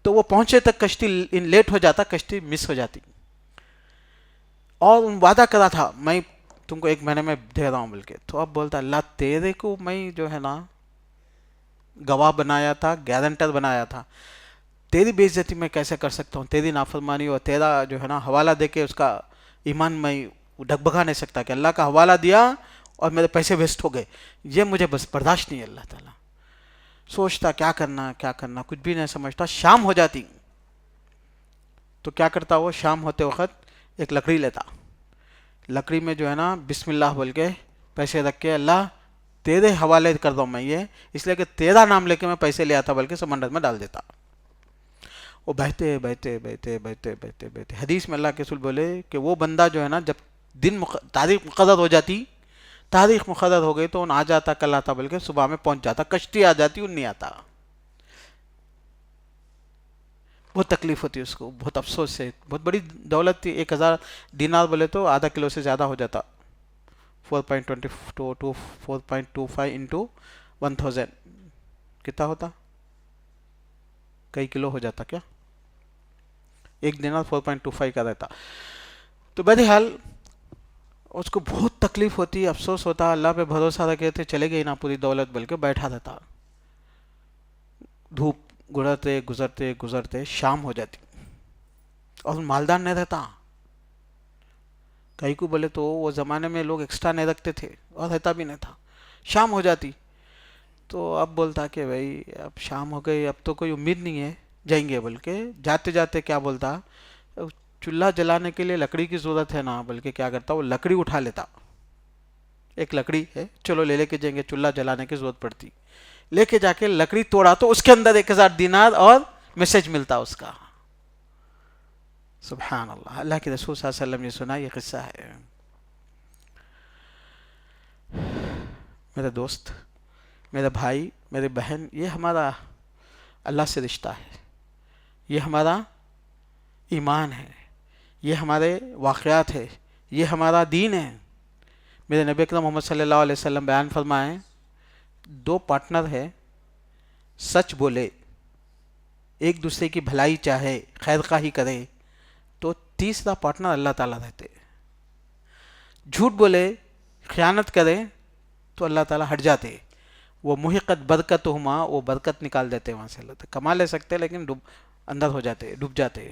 تو وہ پہنچے تک کشتی لیٹ ہو جاتا، کشتی مس ہو جاتی. اور ان وعدہ کرا تھا میں تم کو 1 مہینے میں دے رہا ہوں بول کے. تو اب بولتا اللہ تیرے کو میں جو ہے نا گواہ بنایا تھا، گارنٹر بنایا تھا، تیری بے عزتی میں کیسے کر سکتا ہوں؟ تیری نافرمانی اور تیرا جو ہے نا حوالہ دے کے اس کا ایمان میں ڈگبگا نہیں سکتا کہ اللہ کا حوالہ دیا اور میرے پیسے ویسٹ ہو گئے. یہ مجھے بس برداشت نہیں ہے. اللہ تعالیٰ سوچتا کیا کرنا، کچھ بھی نہیں سمجھتا. شام ہو جاتی تو کیا کرتا؟ وہ شام ہوتے وقت ایک لکڑی لیتا. لکڑی میں جو ہے نا بسم اللہ بول کے پیسے رکھ کے اللہ تیرے حوالے کر دو میں، یہ اس لیے کہ تیرا نام لے کے میں پیسے لے آتا، بلکہ سمندر میں ڈال دیتا. وہ بہتے حدیث میں اللہ کے رسول بولے کہ وہ بندہ جو ہے نا جب تاریخ مقرر ہو جاتی، تاریخ مقرر ہو گئی تو ان آ جاتا، کل آتا، بلکہ صبح میں پہنچ جاتا. کشتی آ جاتی، ان نہیں آتا. بہت تکلیف ہوتی اس کو، بہت افسوس سے. بہت بڑی دولت تھی. 1000 دینار بولے تو آدھا کلو سے زیادہ ہو جاتا. 4.25 انٹو 1000 کتنا ہوتا؟ کئی کلو ہو جاتا کیا؟ 1 دینار 4.25 کا رہتا. تو بہرحال اس کو بہت تکلیف ہوتی، افسوس ہوتا، اللہ پہ بھروسہ رکھے تھے، چلے گئی نا پوری دولت، بلکہ بیٹھا رہتا، دھوپ گزرتے گزرتے گزرتے شام ہو جاتی، اور مالدار نہیں رہتا. کئی کو بولے تو وہ زمانے میں لوگ ایکسٹرا نہیں رکھتے تھے، اور رہتا بھی نہیں تھا. شام ہو جاتی تو اب بولتا کہ بھائی اب شام ہو گئی، اب تو کوئی امید نہیں ہے جائیں گے، بلکہ جاتے جاتے کیا بولتا، چولہا جلانے کے لیے لکڑی کی ضرورت ہے نا، بلکہ کیا کرتا وہ لکڑی اٹھا لیتا، ایک لکڑی ہے چلو لے کے جائیں گے، چولہا جلانے کی ضرورت پڑتی، لے کے جا کے لکڑی توڑا تو اس کے اندر 1000 دینار اور میسج ملتا اس کا. سبحان اللہ. اللہ کے رسول صلی اللہ علیہ وسلم نے سنا، یہ قصہ ہے. میرے دوست، میرے بھائی، میرے بہن، یہ ہمارا اللہ سے رشتہ ہے، یہ ہمارا ایمان ہے، یہ ہمارے واقعات ہے، یہ ہمارا دین ہے. میرے نبی اکرم محمد صلی اللہ علیہ وسلم بیان فرمائیں، 2 پارٹنر ہے، سچ بولے، ایک دوسرے کی بھلائی چاہے، خیر خواہی کرے، تو تیسرا پارٹنر اللہ تعالیٰ رہتے. جھوٹ بولے، خیانت کرے تو اللہ تعالیٰ ہٹ جاتے. وہ محقت برکت ہما، وہ برکت نکال دیتے وہاں سے. اللہ کما لے سکتے لیکن اندر ہو جاتے، ڈوب جاتے،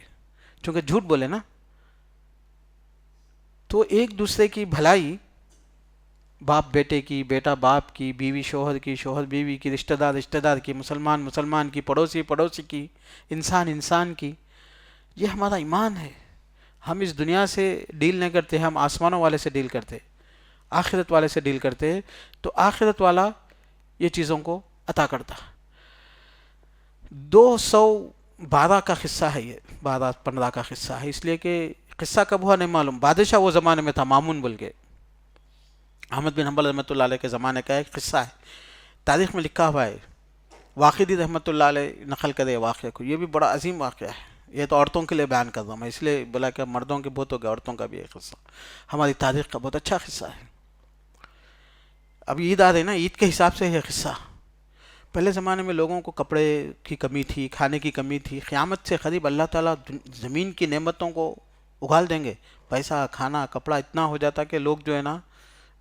چونکہ جھوٹ بولے نا. تو ایک دوسرے کی بھلائی، باپ بیٹے کی، بیٹا باپ کی، بیوی شوہر کی، شوہر بیوی کی، رشتہ دار کی، مسلمان مسلمان کی، پڑوسی پڑوسی کی، انسان انسان کی، یہ ہمارا ایمان ہے. ہم اس دنیا سے ڈیل نہیں کرتے، ہم آسمانوں والے سے ڈیل کرتے، آخرت والے سے ڈیل کرتے. تو آخرت والا یہ چیزوں کو عطا کرتا. 212 کا قصہ ہے یہ، 12-15 کا قصہ ہے، اس لیے کہ قصہ کب ہوا نہیں معلوم. بادشاہ وہ زمانے میں تھا، مامون بول کے، احمد بن حنبل رحمۃ اللہ علیہ کے زمانے کا ایک قصہ ہے، تاریخ میں لکھا ہوا ہے. واقعی رحمۃ اللہ علیہ نقل کرے واقعے کو، یہ بھی بڑا عظیم واقعہ ہے. یہ تو عورتوں کے لیے بیان کر رہا ہوں میں، اس لیے بولا کہ مردوں کے بہت ہو گیا، عورتوں کا بھی ایک قصہ، ہماری تاریخ کا بہت اچھا قصہ ہے. اب عید آ رہی نا، عید کے حساب سے یہ قصہ. پہلے زمانے میں لوگوں کو کپڑے کی کمی تھی، کھانے کی کمی تھی. قیامت سے قریب اللہ تعالیٰ زمین کی نعمتوں کو اگال دیں گے، پیسہ، کھانا، کپڑا اتنا ہو جاتا کہ لوگ جو ہے نا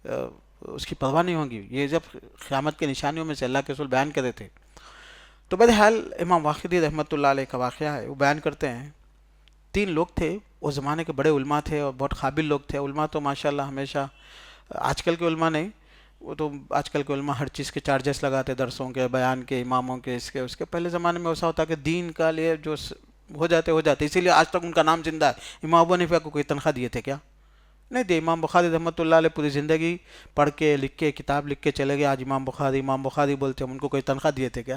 اس کی پرواہ نہیں ہوگی. یہ جب قیامت کے نشانیوں میں سے اللہ کے رسول بیان کرے تھے. تو بہرحال امام واقدی رحمۃ اللہ علیہ کا واقعہ ہے، وہ بیان کرتے ہیں. 3 لوگ تھے، وہ زمانے کے بڑے علماء تھے اور بہت قابل لوگ تھے. علماء تو ماشاءاللہ ہمیشہ، آج کل کے علماء نہیں، وہ تو آج کل کے علماء ہر چیز کے چارجز لگاتے، درسوں کے، بیان کے، اماموں کے، اس کے اس کے. پہلے زمانے میں ایسا ہوتا کہ دین کا لیے جو ہو جاتے، اسی لیے آج تک ان کا نام زندہ ہے. امام ابو حنیفہ کو کوئی تنخواہ دیے تھے کیا؟ نہیں دیے. امام بخاری رحمۃ اللہ علیہ پوری زندگی پڑھ کے لکھ کے کتاب لکھ کے چلے گئے، آج امام بخاری بولتے ہیں. ان کو کوئی تنخواہ دیے تھے کیا؟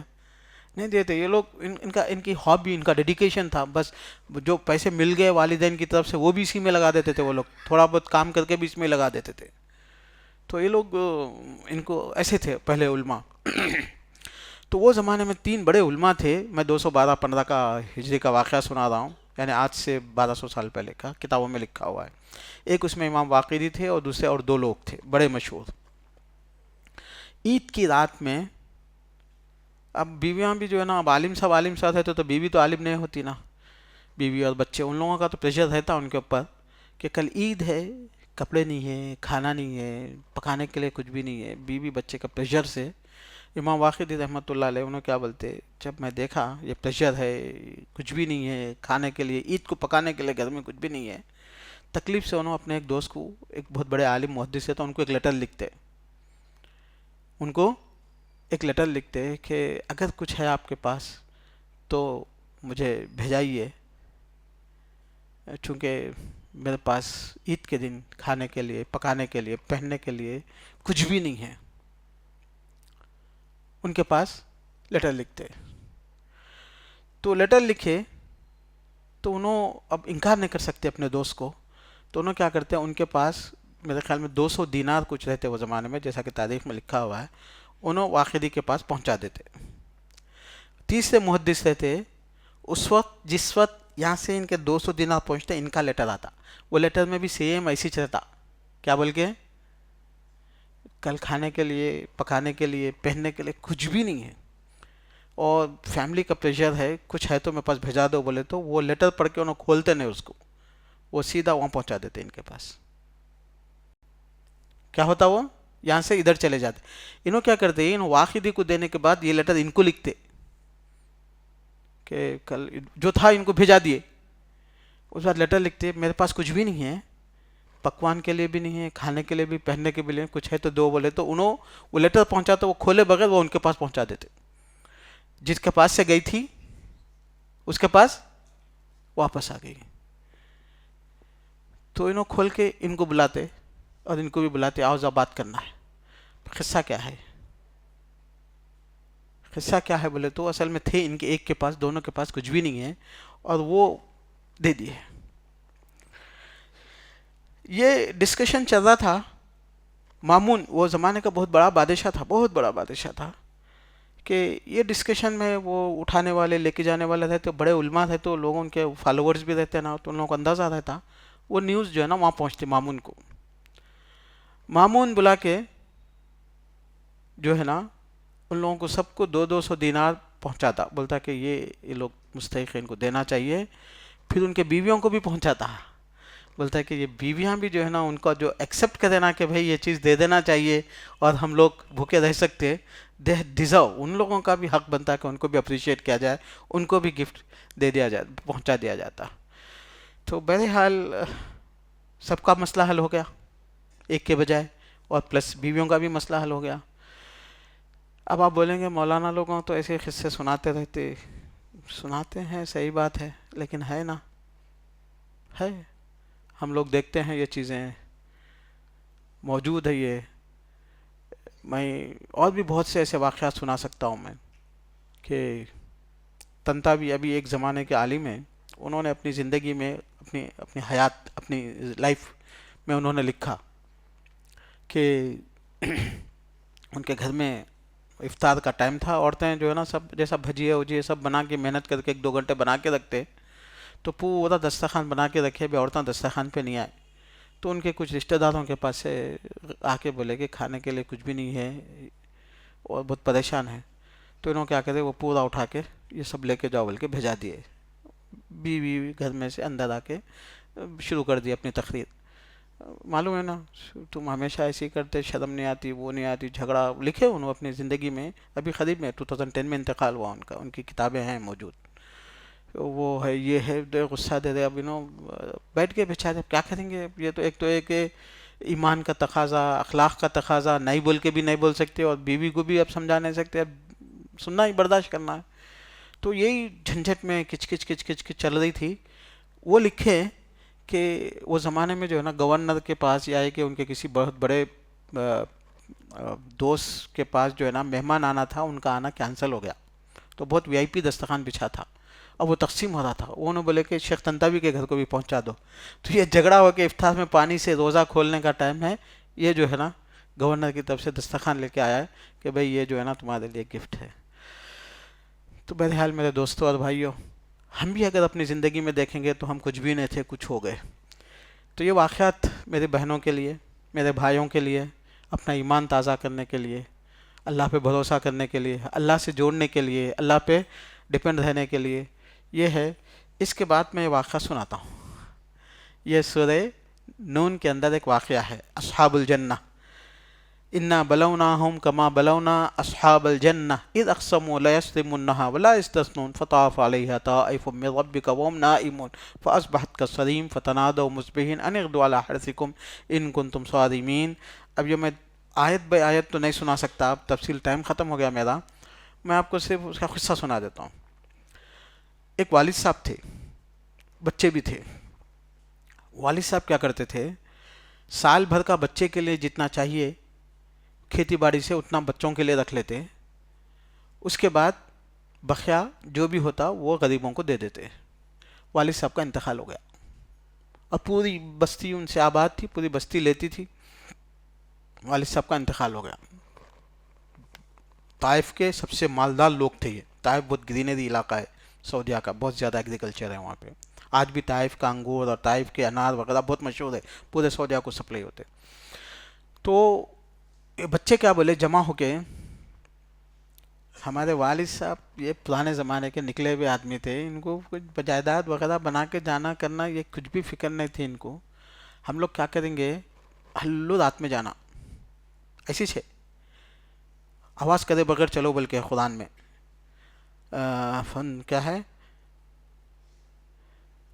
نہیں دیتے. یہ لوگ ان کی ہابی، ان کا ڈیڈیکیشن تھا. بس جو پیسے مل گئے والدین کی طرف سے وہ بھی اسی میں لگا دیتے تھے. وہ لوگ تھوڑا بہت کام کر کے بھی اس میں لگا دیتے تھے. تو یہ لوگ ان کو ایسے تھے پہلے علماء. تو وہ زمانے میں 3 بڑے علماء تھے. میں 212-15 کا ہجری کا واقعہ سنا رہا ہوں، یعنی آج سے 1200 سال پہلے کا، کتابوں میں لکھا ہوا ہے. ایک اس میں امام واقدی تھے اور دوسرے اور 2 لوگ تھے بڑے مشہور. عید کی رات میں، اب بیویاں بھی جو ہے نا، اب عالم صاحب رہتے تو بیوی تو عالم نہیں ہوتی نا. بیوی اور بچے، ان لوگوں کا تو پریشر رہتا ان کے اوپر کہ کل عید ہے، کپڑے نہیں ہیں، کھانا نہیں ہے، پکانے کے لیے کچھ بھی نہیں ہے. بیوی بچے کا پریشر سے امام واقدی رحمۃ اللہ علیہ انہوں کیا بولتے، جب میں دیکھا یہ پریشر ہے، کچھ بھی نہیں ہے کھانے کے لیے، عید کو پکانے کے لیے گھر میں کچھ بھی نہیں ہے، تکلیف سے انہوں اپنے ایک دوست کو، ایک بہت بڑے عالم محدث سے، تو ان کو ایک لیٹر لکھتے، ان کو ایک لیٹر لکھتے کہ اگر کچھ ہے آپ کے پاس تو مجھے بھیجائیے، چونکہ میرے پاس عید کے دن کھانے کے لیے، پکانے کے لیے، پہننے کے لیے کچھ بھی نہیں ہے. ان کے پاس لیٹر لکھتے. تو لیٹر لکھے تو انہوں اب انکار نہیں کر سکتے اپنے دوست کو. تو انہوں کیا کرتے ہیں، ان کے پاس میرے خیال میں 200 دینار کچھ رہتے وہ زمانے میں، جیسا کہ تاریخ میں لکھا ہوا ہے. انہوں واقدی کے پاس پہنچا دیتے. تیسرے محدث رہتے، اس وقت جس وقت یہاں سے ان کے 200 دینار پہنچتے ان کا لیٹر آتا. وہ لیٹر میں بھی سیم ایسی چلتا، کیا بول کے، کل کھانے کے لیے، پکانے کے لیے، پہننے کے لیے کچھ بھی نہیں ہے، اور فیملی کا پریشر ہے، کچھ ہے تو میرے پاس بھیجا دو بولے تو وہ لیٹر پڑھ کے انہوں کھولتے نہیں اس کو، وہ سیدھا وہاں پہنچا دیتے ان کے پاس. کیا ہوتا وہ یہاں سے ادھر چلے جاتے. انہوں کیا کرتے ہیں, ان واحدی کو دینے کے بعد یہ لیٹر ان کو لکھتے کہ کل جو تھا ان کو بھیجا دیے. اس بعد لیٹر لکھتے میرے پاس کچھ بھی نہیں ہے, پکوان کے لیے بھی نہیں ہے, کھانے کے لیے بھی, پہننے کے بھی لیے کچھ ہے تو دو بولے تو انہوں وہ لیٹر پہنچا تو وہ کھولے بغیر وہ ان کے پاس پہنچا دیتے. جس کے پاس سے گئی تھی اس کے پاس واپس آ گئی. تو انہوں کھول کے ان کو بلاتے اور ان کو بھی بلاتے, آؤ ذرا بات کرنا ہے. قصہ کیا ہے, قصہ کیا ہے بولے تو اصل میں تھے ان کے ایک کے پاس, دونوں کے پاس کچھ بھی نہیں ہے اور وہ دے دیے. یہ ڈسکشن چل رہا تھا. مامون وہ زمانے کا بہت بڑا بادشاہ تھا, بہت بڑا بادشاہ تھا, کہ یہ ڈسکشن میں وہ اٹھانے والے لے کے جانے والے رہتے, بڑے علماء تھے تو لوگوں ان کے فالوورز بھی رہتے نا, تو ان لوگوں کو اندازہ رہتا. وہ نیوز جو ہے نا وہاں پہنچتی مامون کو. مامون بلا کے جو ہے نا ان لوگوں کو سب کو 200 دینار پہنچاتا, بولتا کہ یہ لوگ مستحق ہیں, ان کو دینا چاہیے. پھر ان کے بیویوں کو بھی پہنچاتا, بولتا ہے کہ یہ بیویاں بھی جو ہے نا ان کا جو ایکسیپٹ کر دینا کہ بھائی یہ چیز دے دینا چاہیے اور ہم لوگ بھوکے رہ سکتے, دے ڈیزرو, ان لوگوں کا بھی حق بنتا ہے کہ ان کو بھی اپریشیٹ کیا جائے, ان کو بھی گفٹ دے دیا جائے, پہنچا دیا جاتا. تو بہرحال سب کا مسئلہ حل ہو گیا ایک کے بجائے, اور پلس بیویوں کا بھی مسئلہ حل ہو گیا. اب آپ بولیں گے مولانا لوگوں تو ایسے قصے سناتے رہتے. سناتے ہیں, صحیح بات ہے, لیکن ہے نا, ہے, ہم لوگ دیکھتے ہیں یہ چیزیں موجود ہے. یہ میں اور بھی بہت سے ایسے واقعات سنا سکتا ہوں میں, کہ تنتاوی ابھی ایک زمانے کے عالم ہیں, انہوں نے اپنی زندگی میں اپنی حیات, اپنی لائف میں انہوں نے لکھا کہ ان کے گھر میں افطار کا ٹائم تھا, عورتیں جو ہے نا سب جیسا بھجیے وجیے سب بنا کے محنت کر کے 1-2 گھنٹے بنا کے رکھتے, تو پورا دسترخوان بنا کے رکھے, بھی عورتیں دسترخوان پہ نہیں آئے. تو ان کے کچھ رشتہ داروں کے پاس سے آ کے بولے کہ کھانے کے لیے کچھ بھی نہیں ہے اور بہت پریشان ہے. تو انہوں کیا کرے, وہ پورا اٹھا کے یہ سب لے کے جاؤ بول کے بھیجا دیے. بیوی گھر میں سے اندر آ کے شروع کر دی اپنی تقریر. معلوم ہے نا تم ہمیشہ ایسے ہی کرتے, شرم نہیں آتی, وہ نہیں آتی, جھگڑا. لکھے انہوں اپنی زندگی میں, ابھی قریب میں 2010 میں انتقال ہوا ان کا, ان کی کتابیں ہیں موجود. وہ ہے, یہ ہے, غصہ دے دے. اب بیٹھ کے بیچارے کیا کریں گے. یہ تو ایک ایمان کا تقاضا, اخلاق کا تقاضا, نہیں بول کے بھی نہیں بول سکتے, اور بیوی کو بھی اب سمجھا نہیں سکتے, اب سننا ہی برداشت کرنا ہے. تو یہی جھنجھٹ میں کچ کچ چل رہی تھی. وہ لکھے کہ وہ زمانے میں جو ہے نا گورنر کے پاس یا کہ ان کے کسی بہت بڑے دوست کے پاس جو ہے نا مہمان آنا تھا, ان کا آنا کینسل ہو گیا. تو بہت وی آئی پی دسترخوان بچھا تھا, اب وہ تقسیم ہو رہا تھا. انہوں بولے کہ شیخ تنتاوی کے گھر کو بھی پہنچا دو. تو یہ جھگڑا ہو کے افطار میں پانی سے روزہ کھولنے کا ٹائم ہے, یہ جو ہے نا گورنر کی طرف سے دسترخوان لے کے آیا ہے کہ بھئی یہ جو ہے نا تمہارے لیے گفٹ ہے. تو بہرحال میرے دوستوں اور بھائیوں, ہم بھی اگر اپنی زندگی میں دیکھیں گے تو ہم کچھ بھی نہیں تھے, کچھ ہو گئے. تو یہ واقعات میرے بہنوں کے لیے, میرے بھائیوں کے لیے, اپنا ایمان تازہ کرنے کے لیے, اللہ پہ بھروسہ کرنے کے لیے, اللہ سے جوڑنے کے لیے, اللہ پہ ڈپینڈ رہنے کے لیے یہ ہے. اس کے بعد میں یہ واقعہ سناتا ہوں. یہ سورہ نون کے اندر ایک واقعہ ہے, اصحاب الجنہ. انا بلوناہم کما بلونا اصحاب الجنہ اذ اقسموا لیصرمنہا ولا یستثنون فطاف علیہا طائف من ربک وهم نائمون فاصبحت کالصریم فتنادوا مصبحین ان اغدوا علی حرثکم ان کنتم صارمین. اب یہ میں آیت بے آیت تو نہیں سنا سکتا, اب تفصیل ٹائم ختم ہو گیا میرا, میں آپ کو صرف اس کا قصہ سنا دیتا ہوں. ایک والد صاحب تھے, بچے بھی تھے. والد صاحب کیا کرتے تھے, سال بھر کا بچے کے لیے جتنا چاہیے کھیتی باڑی سے اتنا بچوں کے لیے رکھ لیتے, اس کے بعد بقیہ جو بھی ہوتا وہ غریبوں کو دے دیتے. والد صاحب کا انتقال ہو گیا اور پوری بستی ان سے آباد تھی, پوری بستی لیتی تھی. والد صاحب کا انتقال ہو گیا. طائف کے سب سے مالدار لوگ تھے یہ. طائف بہت گرینری علاقہ ہے سعودیہ کا, بہت زیادہ ایگریکلچر ہے وہاں پہ. آج بھی طائف کا انگور اور طائف کے انار وغیرہ بہت مشہور ہے, پورے سعودیہ کو سپلائی ہوتے. تو بچے کیا بولے جمع ہو کے, ہمارے والد صاحب یہ پرانے زمانے کے نکلے ہوئے آدمی تھے, ان کو کچھ جائیداد وغیرہ بنا کے جانا کرنا یہ کچھ بھی فکر نہیں تھی ان کو. ہم لوگ کیا کریں گے, ہلو رات میں جانا, ایسی ہے آواز کرے بغیر چلو، بلکہ قرآن میں فن کیا ہے،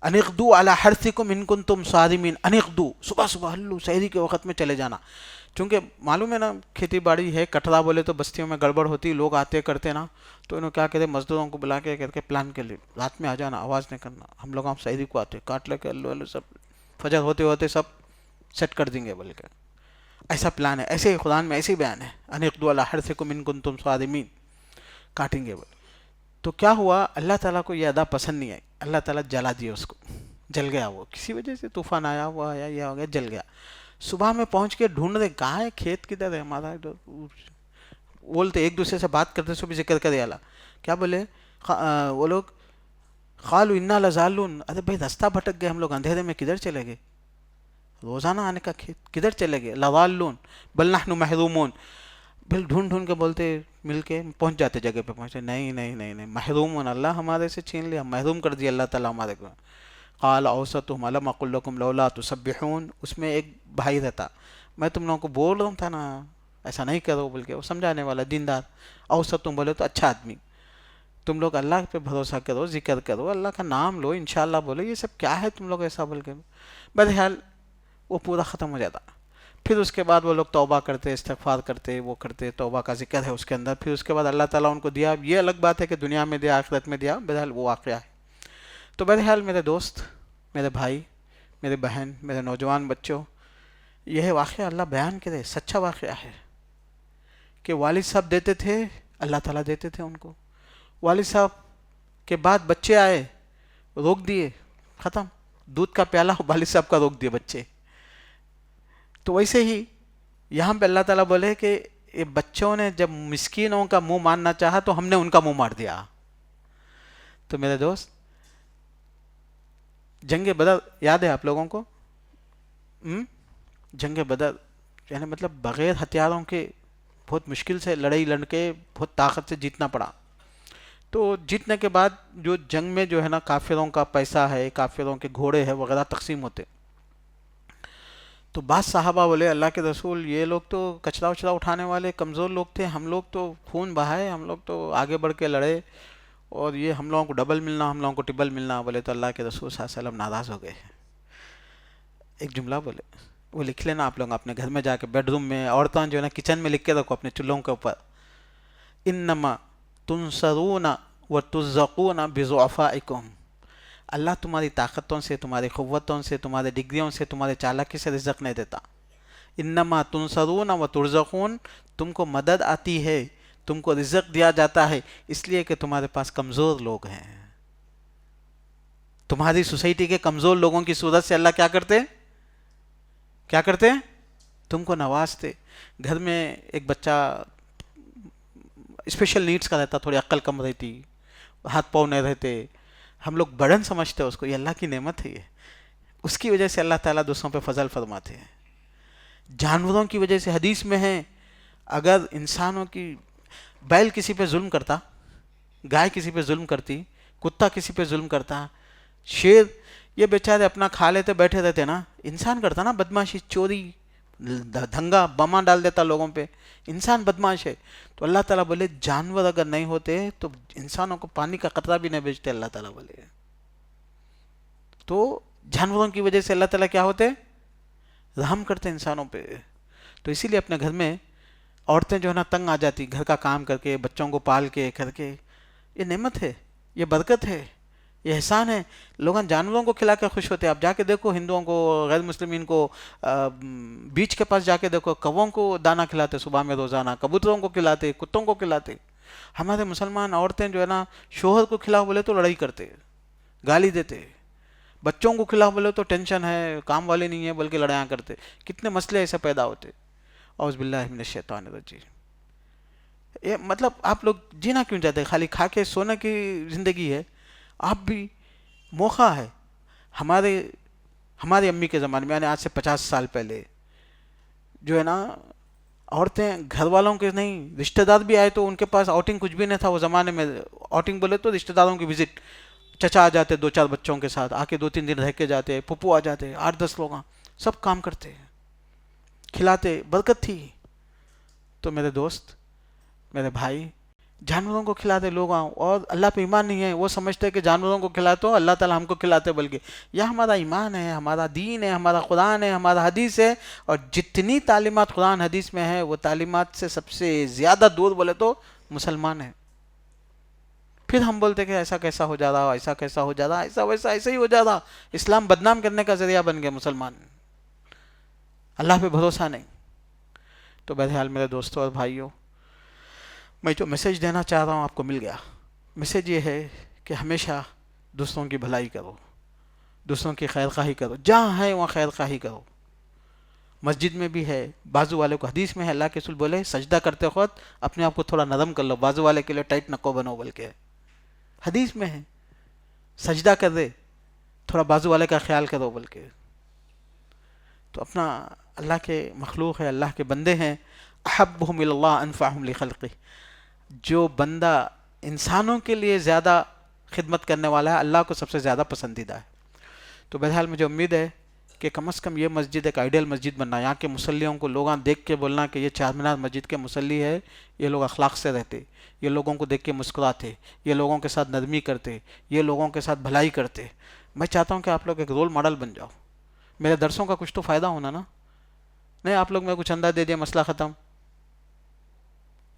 انقدو علی حرثکم ان کنتم صارمین، انقدو صبح صبح ہلو سحری کے وقت میں چلے جانا. چونکہ معلوم ہے نا کھیتی باڑی ہے، کٹرا بولے تو بستیوں میں گڑبڑ ہوتی، لوگ آتے کرتے نا، تو انہوں کیا کہتے مزدوروں کو بلا کے کہتے کہ پلان کے لیے رات میں آ جانا، آواز نہیں کرنا، ہم لوگ آپ سحری کو آتے کاٹ لے کے اللہ اللہ سب فجر ہوتے ہوتے سب سیٹ کر دیں گے بول کے. ایسا پلان ہے، ایسے ہی قرآن میں ایسے ہی بیان ہے، انقدو علی حرثکم ان کنتم صارمین، کاٹیں گے بول. تو کیا ہوا، اللہ تعالیٰ کو یہ ادا پسند نہیں آئی، اللہ تعالیٰ جلا دیا اس کو، جل گیا وہ کسی وجہ سے، طوفان آیا ہوا یا یہ ہو گیا، جل گیا. صبح میں پہنچ کے ڈھونڈ رہے کہاں ہے، کھیت کدھر ہے ہمارا، بولتے ایک دوسرے سے بات کرتے سو بھی ذکر کرے اللہ کیا بولے وہ لوگ، قالوا انا لضالون، ارے بھائی راستہ بھٹک گئے ہم لوگ، اندھیرے میں کدھر چلے گئے، روزانہ آنے کا کھیت کدھر چلے گئے، لضالون بل نحن محرومون. بل ڈھونڈ ڈھونڈ کے بولتے مل کے پہنچ جاتے جگہ پہ پہنچے، نہیں نہیں نہیں نہیں محرومون، اللہ ہمارے سے چھین لیا، محروم کر دیا اللہ تعالیٰ ہمارے کو. قال اوسطهم الم اقل لكم لولا تسبحون، اس میں ایک بھائی رہتا، میں تم لوگوں کو بول رہا تھا نا ایسا نہیں کرو بول کے، وہ سمجھانے والا دیندار. اوسط تم بولے تو اچھا آدمی، تم لوگ اللہ پہ بھروسہ کرو، ذکر کرو، اللہ کا نام لو، انشاءاللہ بولو، یہ سب کیا ہے تم لوگ ایسا بول کے. بہرحال وہ پورا ختم ہو جاتا. پھر اس کے بعد وہ لوگ توبہ کرتے، استغفار کرتے، وہ کرتے، توبہ کا ذکر ہے اس کے اندر. پھر اس کے بعد اللہ تعالیٰ ان کو دیا، یہ الگ بات ہے کہ دنیا میں دیا آخرت میں دیا، بہرحال وہ واقعہ ہے. تو بہرحال میرے دوست، میرے بھائی، میرے بہن، میرے نوجوان بچوں، یہ واقعہ اللہ بیان کرے، سچا واقعہ ہے کہ والد صاحب دیتے تھے، اللہ تعالیٰ دیتے تھے ان کو. والد صاحب کے بعد بچے آئے، روک دیے، ختم. دودھ کا پیالہ والد صاحب کا روک دیے بچے. تو ویسے ہی یہاں پہ اللہ تعالیٰ بولے کہ یہ بچوں نے جب مسکینوں کا منہ مارنا چاہا تو ہم نے ان کا منہ مار دیا. تو میرے دوست، جنگ بدر یاد ہے آپ لوگوں کو؟ جنگ بدر یعنی مطلب بغیر ہتھیاروں کے بہت مشکل سے لڑائی لڑ کے بہت طاقت سے جیتنا پڑا. تو جیتنے کے بعد جو جنگ میں جو ہے نا کافروں کا پیسہ ہے، کافروں کے گھوڑے ہے وغیرہ تقسیم ہوتے. تو بعض صحابہ بولے اللہ کے رسول یہ لوگ تو کچرا وچرا اٹھانے والے کمزور لوگ تھے، ہم لوگ تو خون بہائے، ہم لوگ تو آگے بڑھ کے لڑے، اور یہ ہم لوگوں کو ڈبل ملنا، ہم لوگوں کو ٹبل ملنا. بولے تو اللہ کے رسول صلی اللہ علیہ وسلم ناراض ہو گئے. ایک جملہ بولے، وہ لکھ لینا آپ لوگ اپنے گھر میں جا کے، بیڈ روم میں، عورتوں جو ہے نا کچن میں لکھ کے رکھو اپنے چولہوں کے اوپر، انما تنصرون وترزقون بضعفائکم، اللہ تمہاری طاقتوں سے، تمہاری قوتوں سے، تمہارے ڈگریوں سے، تمہارے چالاکی سے رزق نہیں دیتا. انما تنصرون وترزقون، تم کو مدد آتی ہے، تم کو رزق دیا جاتا ہے اس لیے کہ تمہارے پاس کمزور لوگ ہیں. تمہاری سوسائٹی کے کمزور لوگوں کی صورت سے اللہ کیا کرتے تم کو نوازتے. گھر میں ایک بچہ اسپیشل نیڈز کا رہتا، تھوڑی عقل کم رہتی، ہاتھ پاؤں نہیں رہتے، ہم لوگ برڈن سمجھتے اس کو، یہ اللہ کی نعمت ہے، یہ اس کی وجہ سے اللہ تعالیٰ دوسروں پہ فضل فرماتے ہیں. جانوروں کی وجہ سے حدیث میں ہے، اگر انسانوں کی بیل کسی پہ ظلم کرتا، گائے کسی پہ ظلم کرتی، کتا کسی پہ ظلم کرتا، شیر، یہ بیچارے اپنا کھا لیتے بیٹھے رہتے نا، انسان کرتا نا بدماشی، چوری، دھنگا، بما ڈال دیتا لوگوں پہ، انسان بدماش ہے. تو اللہ تعالیٰ بولے جانور اگر نہیں ہوتے تو انسانوں کو پانی کا قطرہ بھی نہیں بیچتے اللہ تعالیٰ بولے. تو جانوروں کی وجہ سے اللہ تعالیٰ کیا ہوتے، رحم کرتے انسانوں پہ. تو اسی لیے اپنے گھر میں عورتیں جو ہے نا تنگ آ جاتی، گھر کا کام کر کے، بچوں کو پال کے کر کے، یہ نعمت ہے، یہ برکت ہے، یہ احسان ہے. لوگ جانوروں کو کھلا کے خوش ہوتے ہیں. آپ جا کے دیکھو ہندوؤں کو، غیر مسلمین کو، بیچ کے پاس جا کے دیکھو، کووں کو دانہ کھلاتے صبح میں روزانہ، کبوتروں کو کھلاتے، کتوں کو کھلاتے. ہمارے مسلمان عورتیں جو ہے نا شوہر کو کھلاؤ بولے تو لڑائی کرتے، گالی دیتے، بچوں کو کھلاؤ بولے تو ٹینشن ہے، کام والے نہیں ہیں بلکہ لڑائیاں کرتے. کتنے مسئلے ایسے پیدا ہوتے. اعوذ باللہ من الشیطان الرجیم. یہ مطلب آپ لوگ جینا کیوں چاہتے، خالی کھا کے سونے کی زندگی ہے. آپ بھی موقع ہے. ہماری امی کے زمانے میں، یعنی آج سے 50 سال پہلے جو ہے نا، عورتیں گھر والوں کے نہیں، رشتہ دار بھی آئے تو ان کے پاس آؤٹنگ کچھ بھی نہیں تھا. وہ زمانے میں آؤٹنگ بولے تو رشتہ داروں کی وزٹ، چچا آ جاتے 2-4 بچوں کے ساتھ، آ کے 2-3 دن رہ کے جاتے، پھپھو آ جاتے، 8-10 لوگ، سب کام کرتے، کھلاتے، برکت تھی. تو میرے دوست، میرے بھائی، جانوروں کو کھلاتے لوگ اور اللہ پہ ایمان نہیں ہے، وہ سمجھتے کہ جانوروں کو کھلاتے ہو اللہ تعالیٰ ہم کو کھلاتے، بلکہ یہ ہمارا ایمان ہے، ہمارا دین ہے، ہمارا قرآن ہے، ہمارا حدیث ہے، اور جتنی تعلیمات قرآن حدیث میں ہے وہ تعلیمات سے سب سے زیادہ دور بولے تو مسلمان ہے۔ پھر ہم بولتے کہ ایسا کیسا ہو جا رہا، ایسا کیسا ہو جا رہا، ایسا ویسا ایسا ہی ہو جا رہا، اسلام بدنام کرنے کا ذریعہ بن گئے مسلمان، اللہ پہ بھروسہ نہیں۔ تو بہرحال میرے دوستوں اور بھائیوں، میں جو میسیج دینا چاہ رہا ہوں آپ کو مل گیا۔ میسیج یہ ہے کہ ہمیشہ دوسروں کی بھلائی کرو، دوسروں کی خیر خواہی کرو، جہاں ہے وہاں خیر خواہی کرو۔ مسجد میں بھی ہے، بازو والے کو حدیث میں ہے، اللہ کے رسول بولے سجدہ کرتے وقت اپنے آپ کو تھوڑا نرم کر لو، بازو والے کے لیے ٹائٹ نکو بنو، بلکہ حدیث میں ہے سجدہ کر دے، تھوڑا بازو والے کا خیال کرو بلکہ۔ تو اپنا اللہ کے مخلوق ہے، اللہ کے بندے ہیں، احبہم اللہ انفعہم لخلقہ، جو بندہ انسانوں کے لیے زیادہ خدمت کرنے والا ہے اللہ کو سب سے زیادہ پسندیدہ ہے۔ تو بہرحال مجھے امید ہے کہ کم از کم یہ مسجد ایک آئیڈیل مسجد بننا، یہاں کے مصلیوں کو لوگاں دیکھ کے بولنا کہ یہ چار مینار مسجد کے مصلی ہے، یہ لوگ اخلاق سے رہتے، یہ لوگوں کو دیکھ کے مسکراتے، یہ لوگوں کے ساتھ نرمی کرتے، یہ لوگوں کے ساتھ بھلائی کرتے۔ میں چاہتا ہوں کہ آپ لوگ ایک رول ماڈل بن جاؤ، میرے درسوں کا کچھ تو فائدہ ہونا نا، نہیں آپ لوگ میرے کو چندہ دے دیا مسئلہ ختم،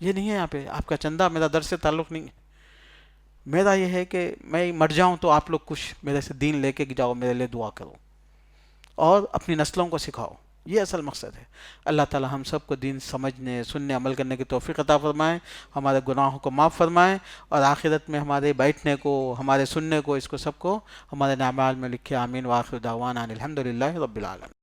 یہ نہیں ہے یہاں پہ، آپ کا چندہ میرا درس سے تعلق نہیں ہے۔ میرا یہ ہے کہ میں مر جاؤں تو آپ لوگ کچھ میرے سے دین لے کے جاؤ، میرے لیے دعا کرو اور اپنی نسلوں کو سکھاؤ، یہ اصل مقصد ہے۔ اللہ تعالی ہم سب کو دین سمجھنے، سننے، عمل کرنے کی توفیق عطا فرمائے، ہمارے گناہوں کو معاف فرمائے، اور آخرت میں ہمارے بیٹھنے کو، ہمارے سننے کو، اس کو سب کو ہمارے اعمال میں لکھے۔ آمین، وآخر دعوانا ان الحمد للہ رب العالمین۔